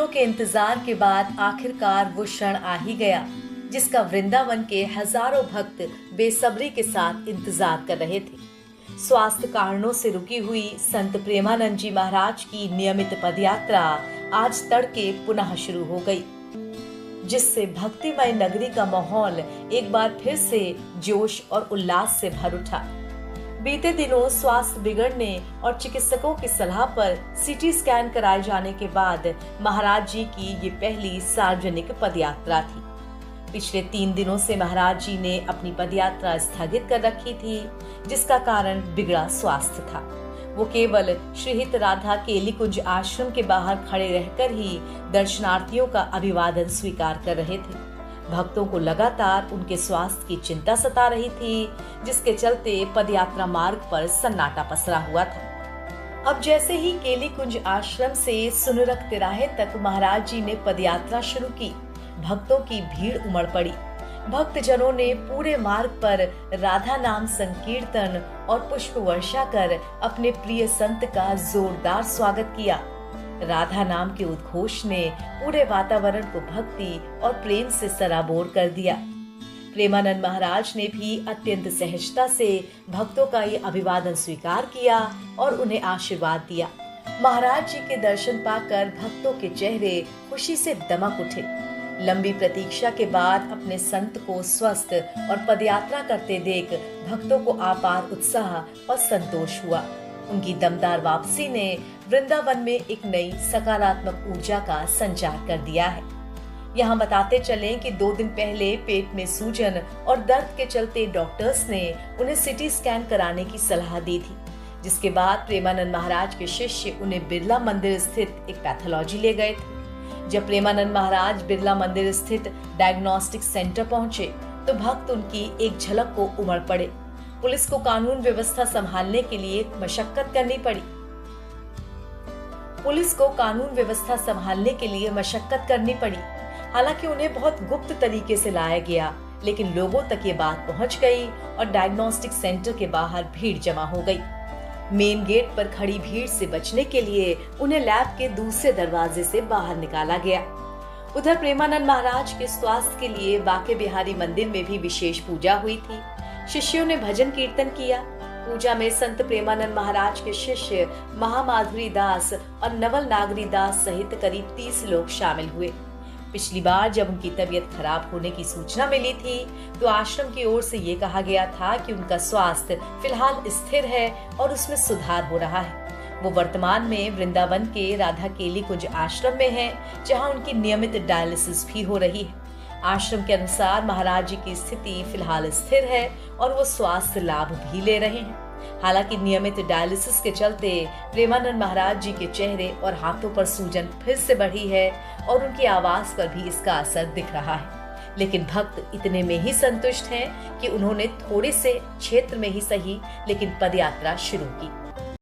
के इंतजार के बाद आखिरकार वो क्षण आ ही गया जिसका वृंदावन के हजारों भक्त बेसब्री के साथ इंतजार कर रहे थे। स्वास्थ्य कारणों से रुकी हुई संत प्रेमानंद जी महाराज की नियमित पदयात्रा आज तड़के पुनः शुरू हो गई, जिससे भक्तिमय नगरी का माहौल एक बार फिर से जोश और उल्लास से भर उठा। बीते दिनों स्वास्थ्य बिगड़ने और चिकित्सकों की सलाह पर सीटी स्कैन कराए जाने के बाद महाराज जी की ये पहली सार्वजनिक पदयात्रा थी। पिछले 3 दिनों से महाराज जी ने अपनी पदयात्रा स्थगित कर रखी थी, जिसका कारण बिगड़ा स्वास्थ्य था। वो केवल श्रीहित राधा केली कुंज आश्रम के बाहर खड़े रहकर ही दर्शनार्थियों का अभिवादन स्वीकार कर रहे थे। भक्तों को लगातार उनके स्वास्थ्य की चिंता सता रही थी, जिसके चलते पदयात्रा मार्ग पर सन्नाटा पसरा हुआ था। अब जैसे ही केली कुंज आश्रम से सुनरक तिराहे तक महाराज जी ने पदयात्रा शुरू की, भक्तों की भीड़ उमड़ पड़ी। भक्तजनों ने पूरे मार्ग पर राधा नाम संकीर्तन और पुष्प वर्षा कर अपने प्रिय संत का जोरदार स्वागत किया। राधा नाम के उद्घोष ने पूरे वातावरण को भक्ति और प्रेम से सराबोर कर दिया। प्रेमानंद महाराज ने भी अत्यंत सहजता से भक्तों का ये अभिवादन स्वीकार किया और उन्हें आशीर्वाद दिया। महाराज जी के दर्शन पाकर भक्तों के चेहरे खुशी से दमक उठे। लंबी प्रतीक्षा के बाद अपने संत को स्वस्थ और पदयात्रा करते देख भक्तों को अपार उत्साह और संतोष हुआ। उनकी दमदार वापसी ने वृंदावन में एक नई सकारात्मक ऊर्जा का संचार कर दिया है। यहाँ बताते चलें कि 2 दिन पहले पेट में सूजन और दर्द के चलते डॉक्टर्स ने उन्हें सिटी स्कैन कराने की सलाह दी थी, जिसके बाद प्रेमानंद महाराज के शिष्य उन्हें बिरला मंदिर स्थित एक पैथोलॉजी ले गए थे। जब प्रेमानंद महाराज बिरला मंदिर स्थित डायग्नोस्टिक सेंटर पहुंचे तो भक्त उनकी एक झलक को उमड़ पड़े। पुलिस को कानून व्यवस्था संभालने के लिए मशक्कत करनी पड़ी। हालांकि उन्हें बहुत गुप्त तरीके से लाया गया, लेकिन लोगों तक ये बात पहुंच गई और डायग्नोस्टिक सेंटर के बाहर भीड़ जमा हो गई। मेन गेट पर खड़ी भीड़ से बचने के लिए उन्हें लैब के दूसरे दरवाजे से बाहर निकाला गया। उधर प्रेमानंद महाराज के स्वास्थ्य के लिए बांके बिहारी मंदिर में भी विशेष पूजा हुई थी। शिष्यों ने भजन कीर्तन किया। पूजा में संत प्रेमानंद महाराज के शिष्य महामाधुरी दास और नवल नागरी दास सहित करीब 30 लोग शामिल हुए। पिछली बार जब उनकी तबीयत खराब होने की सूचना मिली थी तो आश्रम की ओर से ये कहा गया था कि उनका स्वास्थ्य फिलहाल स्थिर है और उसमें सुधार हो रहा है। वो वर्तमान में वृंदावन के राधा केली कुंज आश्रम में हैं, जहां उनकी नियमित डायलिसिस भी हो रही है। आश्रम के अनुसार महाराज जी की स्थिति फिलहाल स्थिर है और वो स्वास्थ्य लाभ भी ले रहे हैं। हालांकि नियमित डायलिसिस के चलते प्रेमानंद महाराज जी के चेहरे और हाथों पर सूजन फिर से बढ़ी है और उनकी आवाज पर भी इसका असर दिख रहा है। लेकिन भक्त इतने में ही संतुष्ट हैं कि उन्होंने थोड़े से क्षेत्र में ही सही लेकिन पदयात्रा शुरू की।